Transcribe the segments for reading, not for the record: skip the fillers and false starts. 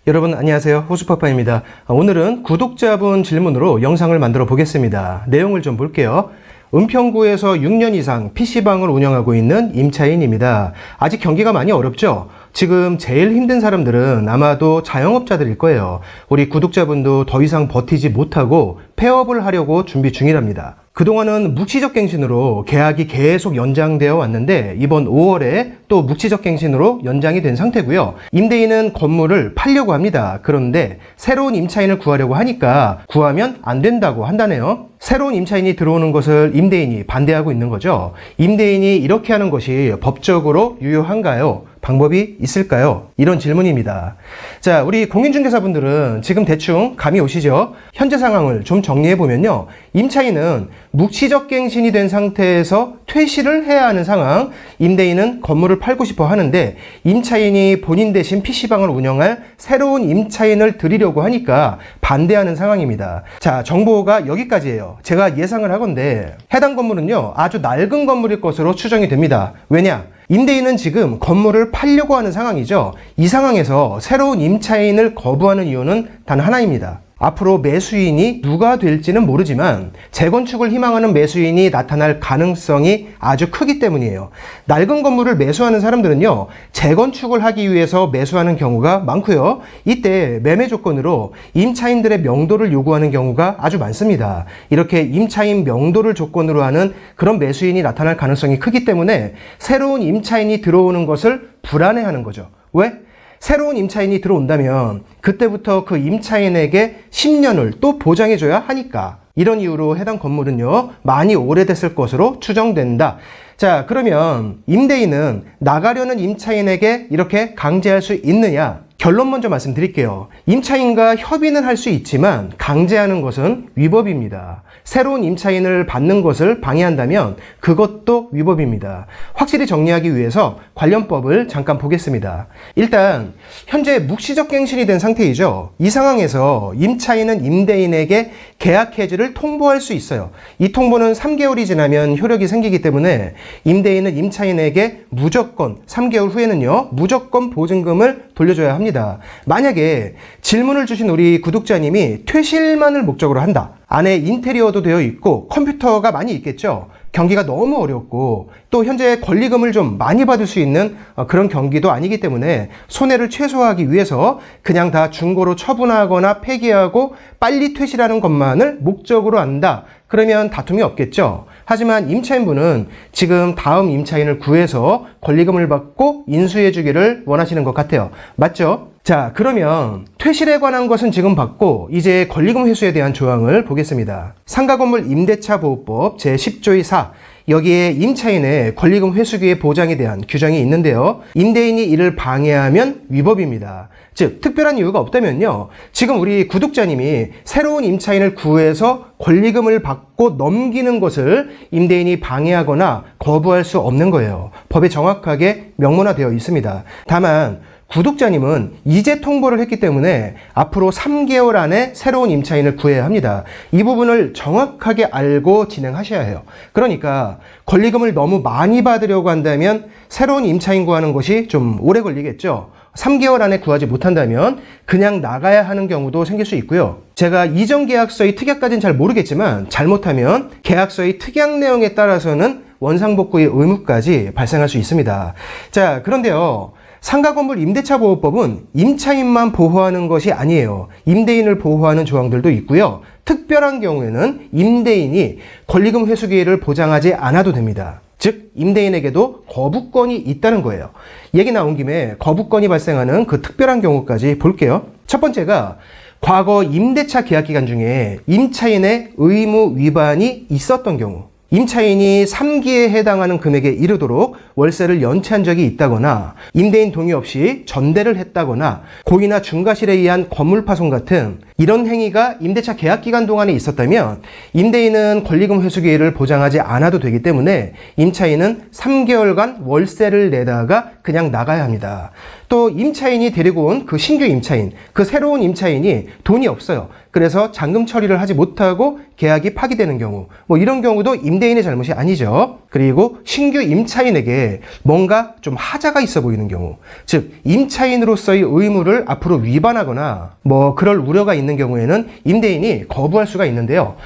여러분 안녕하세요. 호수파파입니다. 오늘은 구독자분 질문으로 영상을 만들어 보겠습니다. 내용을 좀 볼게요. 은평구에서 6년 이상 PC방을 운영하고 있는 임차인입니다. 아직 경기가 많이 어렵죠? 지금 제일 힘든 사람들은 아마도 자영업자들일 거예요. 우리 구독자분도 더 이상 버티지 못하고 폐업을 하려고 준비 중이랍니다. 그동안은 묵시적 갱신으로 계약이 계속 연장되어 왔는데 이번 5월에 또 묵시적 갱신으로 연장이 된 상태고요. 임대인은 건물을 팔려고 합니다. 그런데 새로운 임차인을 구하려고 하니까 구하면 안 된다고 한다네요. 새로운 임차인이 들어오는 것을 임대인이 반대하고 있는 거죠. 임대인이 이렇게 하는 것이 법적으로 유효한가요? 방법이 있을까요? 이런 질문입니다. 자, 우리 공인중개사분들은 지금 대충 감이 오시죠? 현재 상황을 좀 정리해보면요. 임차인은 묵시적 갱신이 된 상태에서 퇴실을 해야 하는 상황, 임대인은 건물을 팔고 싶어 하는데 임차인이 본인 대신 PC방을 운영할 새로운 임차인을 들이려고 하니까 반대하는 상황입니다. 자, 정보가 여기까지예요. 제가 예상을 하건대 해당 건물은요, 아주 낡은 건물일 것으로 추정이 됩니다. 왜냐? 임대인은 지금 건물을 팔려고 하는 상황이죠. 이 상황에서 새로운 임차인을 거부하는 이유는 단 하나입니다. 앞으로 매수인이 누가 될지는 모르지만 재건축을 희망하는 매수인이 나타날 가능성이 아주 크기 때문이에요. 낡은 건물을 매수하는 사람들은요, 재건축을 하기 위해서 매수하는 경우가 많고요. 이때 매매 조건으로 임차인들의 명도를 요구하는 경우가 아주 많습니다. 이렇게 임차인 명도를 조건으로 하는 그런 매수인이 나타날 가능성이 크기 때문에 새로운 임차인이 들어오는 것을 불안해하는 거죠. 왜? 새로운 임차인이 들어온다면 그때부터 그 임차인에게 10년을 또 보장해줘야 하니까, 이런 이유로 해당 건물은요, 많이 오래됐을 것으로 추정된다. 자, 그러면 임대인은 나가려는 임차인에게 이렇게 강제할 수 있느냐? 결론 먼저 말씀드릴게요. 임차인과 협의는 할 수 있지만 강제하는 것은 위법입니다. 새로운 임차인을 받는 것을 방해한다면 그것도 위법입니다. 확실히 정리하기 위해서 관련법을 잠깐 보겠습니다. 일단 현재 묵시적 갱신이 된 상태이죠. 이 상황에서 임차인은 임대인에게 계약 해지를 통보할 수 있어요. 이 통보는 3개월이 지나면 효력이 생기기 때문에 임대인은 임차인에게 무조건 3개월 후에는요, 무조건 보증금을 돌려줘야 합니다. 만약에 질문을 주신 우리 구독자님이 퇴실만을 목적으로 한다. 안에 인테리어도 되어 있고 컴퓨터가 많이 있겠죠. 경기가 너무 어렵고 또 현재 권리금을 좀 많이 받을 수 있는 그런 경기도 아니기 때문에 손해를 최소화하기 위해서 그냥 다 중고로 처분하거나 폐기하고 빨리 퇴실하는 것만을 목적으로 한다. 그러면 다툼이 없겠죠. 하지만 임차인분은 지금 다음 임차인을 구해서 권리금을 받고 인수해 주기를 원하시는 것 같아요. 맞죠? 자, 그러면 퇴실에 관한 것은 지금 봤고 이제 권리금 회수에 대한 조항을 보겠습니다. 상가건물 임대차 보호법 제10조의 4, 여기에 임차인의 권리금 회수기의 보장에 대한 규정이 있는데요. 임대인이 이를 방해하면 위법입니다. 즉, 특별한 이유가 없다면요, 지금 우리 구독자님이 새로운 임차인을 구해서 권리금을 받고 넘기는 것을 임대인이 방해하거나 거부할 수 없는 거예요. 법에 정확하게 명문화되어 있습니다. 다만 구독자님은 이제 통보를 했기 때문에 앞으로 3개월 안에 새로운 임차인을 구해야 합니다. 이 부분을 정확하게 알고 진행하셔야 해요. 그러니까 권리금을 너무 많이 받으려고 한다면 새로운 임차인 구하는 것이 좀 오래 걸리겠죠. 3개월 안에 구하지 못한다면 그냥 나가야 하는 경우도 생길 수 있고요. 제가 이전 계약서의 특약까지는 잘 모르겠지만 잘못하면 계약서의 특약 내용에 따라서는 원상복구의 의무까지 발생할 수 있습니다. 자, 그런데요, 상가건물 임대차 보호법은 임차인만 보호하는 것이 아니에요. 임대인을 보호하는 조항들도 있고요. 특별한 경우에는 임대인이 권리금 회수 기회를 보장하지 않아도 됩니다. 즉, 임대인에게도 거부권이 있다는 거예요. 얘기 나온 김에 거부권이 발생하는 그 특별한 경우까지 볼게요. 첫 번째가 과거 임대차 계약 기간 중에 임차인의 의무 위반이 있었던 경우, 임차인이 3기에 해당하는 금액에 이르도록 월세를 연체한 적이 있다거나 임대인 동의 없이 전대를 했다거나 고의나 중과실에 의한 건물 파손 같은 이런 행위가 임대차 계약 기간 동안에 있었다면 임대인은 권리금 회수 기회를 보장하지 않아도 되기 때문에 임차인은 3개월간 월세를 내다가 그냥 나가야 합니다. 또 임차인이 데리고 온 그 신규 임차인, 그 새로운 임차인이 돈이 없어요. 그래서 잔금 처리를 하지 못하고 계약이 파기되는 경우, 뭐 이런 경우도 임대인의 잘못이 아니죠. 그리고 신규 임차인에게 뭔가 좀 하자가 있어 보이는 경우, 즉 임차인으로서의 의무를 앞으로 위반하거나 뭐 그럴 우려가 있는 경우에는 임대인이 거부할 수가 있는데요.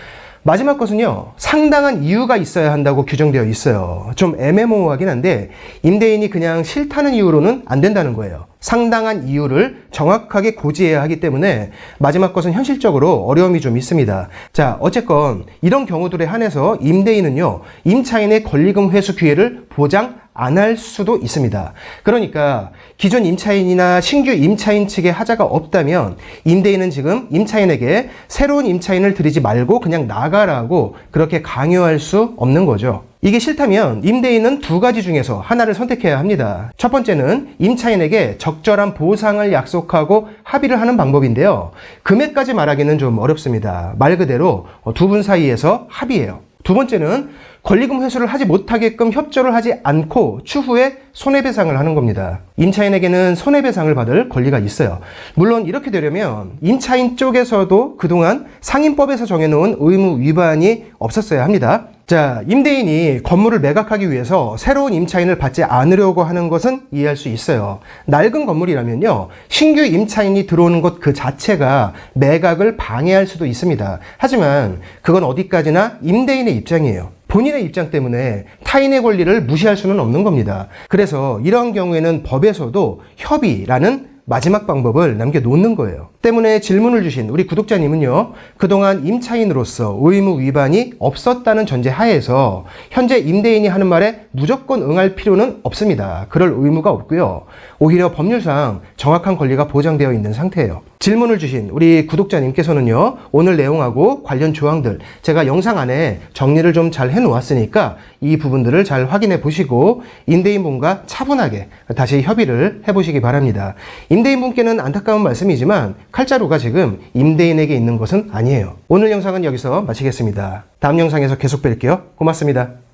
마지막 것은요, 상당한 이유가 있어야 한다고 규정되어 있어요. 좀 애매모호하긴 한데 임대인이 그냥 싫다는 이유로는 안 된다는 거예요. 상당한 이유를 정확하게 고지해야 하기 때문에 마지막 것은 현실적으로 어려움이 좀 있습니다. 자, 어쨌건 이런 경우들에 한해서 임대인은요, 임차인의 권리금 회수 기회를 보장 안 할 수도 있습니다. 그러니까 기존 임차인이나 신규 임차인 측에 하자가 없다면 임대인은 지금 임차인에게 새로운 임차인을 들이지 말고 그냥 나가라고 그렇게 강요할 수 없는 거죠. 이게 싫다면 임대인은 두 가지 중에서 하나를 선택해야 합니다. 첫 번째는 임차인에게 적절한 보상을 약속하고 합의를 하는 방법인데요. 금액까지 말하기는 좀 어렵습니다. 말 그대로 두 분 사이에서 합의해요. 두 번째는 권리금 회수를 하지 못하게끔 협조를 하지 않고 추후에 손해배상을 하는 겁니다. 임차인에게는 손해배상을 받을 권리가 있어요. 물론 이렇게 되려면 임차인 쪽에서도 그동안 상인법에서 정해놓은 의무 위반이 없었어야 합니다. 자, 임대인이 건물을 매각하기 위해서 새로운 임차인을 받지 않으려고 하는 것은 이해할 수 있어요. 낡은 건물이라면요, 신규 임차인이 들어오는 것 그 자체가 매각을 방해할 수도 있습니다. 하지만 그건 어디까지나 임대인의 입장이에요. 본인의 입장 때문에 타인의 권리를 무시할 수는 없는 겁니다. 그래서 이런 경우에는 법에서도 협의라는 마지막 방법을 남겨놓는 거예요. 때문에 질문을 주신 우리 구독자님은요, 그동안 임차인으로서 의무 위반이 없었다는 전제 하에서 현재 임대인이 하는 말에 무조건 응할 필요는 없습니다. 그럴 의무가 없고요. 오히려 법률상 정확한 권리가 보장되어 있는 상태예요. 질문을 주신 우리 구독자님께서는요, 오늘 내용하고 관련 조항들 제가 영상 안에 정리를 좀 잘 해놓았으니까 이 부분들을 잘 확인해 보시고 임대인분과 차분하게 다시 협의를 해보시기 바랍니다. 임대인분께는 안타까운 말씀이지만 칼자루가 지금 임대인에게 있는 것은 아니에요. 오늘 영상은 여기서 마치겠습니다. 다음 영상에서 계속 뵐게요. 고맙습니다.